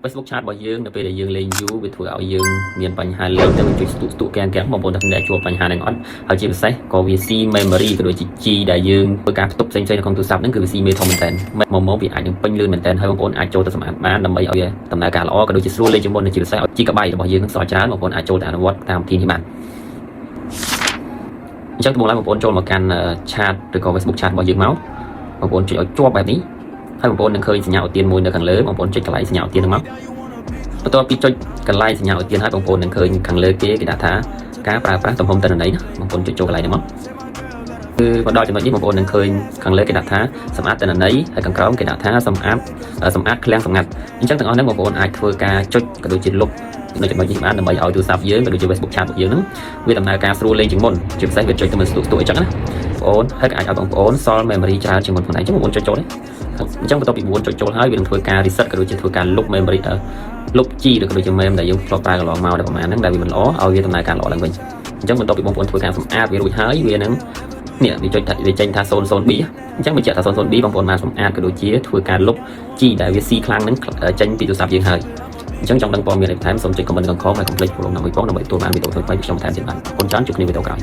Facebook chat របស់យើងនៅពេលដែលយើងលេងយូរវាធ្វើឲ្យយើងមានបញ្ហាលេងតែវាជួយស្ទុកកាំងបងប្អូនតែជួបបញ្ហាហ្នឹងអត់ហើយជាពិសេសក៏វាស៊ី memory ក៏ដូចជា G ដែលយើងធ្វើការផ្ទុកផ្សេងៗនៅក្នុងទូរស័ព្ទហ្នឹងគឺវាស៊ីមេធំមែនតើមកវាអាចនឹងពេញលឿនមែនតើហើយបងប្អូនអាចចូលទៅសម្អាតបានដើម្បីឲ្យដំណើរការល្អក៏ដូចជាស្រួលលេងជាមុនជាពិសេសឲ្យ GB របស់យើងនឹងសល់ច្រើនបងប្អូនអាចចូលទៅអនុវត្តតាមវិធីនេះបានអញ្ចឹងដំបូងឡើយបងប្អូនចូលមកកាន់ chat ឬក៏ Facebook chat របស់យើងមកបងប្អូនជួយឲ្យជាប់បែបនេះហើយបងប្អូននឹងឃើញសញ្ញាឧទានមួយនៅខាងលើបងប្អូនចុចកន្លែងសញ្ញាឧទានហ្នឹងមកបន្ទាប់ពីចុចកន្លែងសញ្ញាឧទានហើយបងប្អូននឹងឃើញខាងលើគេដាក់ថាការប្រើប្រាស់ទំហំទិន្នន័យណាបងប្អូនចុចចូលកន្លែងហ្នឹងមកគឺមកដល់ចំណុចនេះបងប្អូននឹងឃើញខាងលើគេដាក់ថាសម្អាតទិន្នន័យហើយខាងក្រោមគេដាក់ថាសម្អាតឃ្លាំងសម្ងាត់អញ្ចឹងទាំងអស់ហ្នឹងបងប្អូនអាចធ្វើការចុចក៏ដូចជាលុបនៅចំណុចនេះបានដើម្បីឲ្យទូរស័ព្ទយើងក៏ដូចជា Facebook chat របស់យើងហ្នឹងវាដំណើរការស្រួលលេងជាងមុនជាពិសេសវាចុចទៅមើលស្ទុកអញ្ចឹងណាបងប្អូនហើយអាចឲ្យបងប្អូនសល់ memory ច្រើនជាងមុនផងដែរអញ្ចឹងបងប្អូនចុចចូលអញ្ចឹងបន្ទាប់ពី4ចុចចូលហើយវានឹងធ្វើការ reset ក៏ដូចជាធ្វើការលុប memory លុប G ឬក៏ដូចជា mem ដែលយើងធ្លាប់ប្រើកន្លងមកដែលប្រហែលហ្នឹងដែលវាមិនល្អឲ្យវាដំណើរការល្អឡើងវិញអញ្ចឹងបន្ទាប់ពីបងប្អូនធ្វើការសម្អាតវារួចហើយវានឹងនេះវាចុចថាវាចេញថា 00B អញ្ចឹងបញ្ជាក់ថា 00B បងប្អូនបានសម្អាតក៏ដូចជាធ្វើការលុប G ដែលវាស៊ីខ្លាំងហ្នឹងចេញពីទូរស័ព្ទយើងហើយអញ្ចឹងចង់ដឹងព័ត៌មានបន្ថែមសូមចុច comment ក្នុង comment ហើយកុំភ្លេច follow ដើម្បីទទួលបានវីដេអូថ្មីៗខ្ញុំបន្ថែមទៀតបាទអរគុណច្រើនជួបគ្នាវីដេអូក្រោយ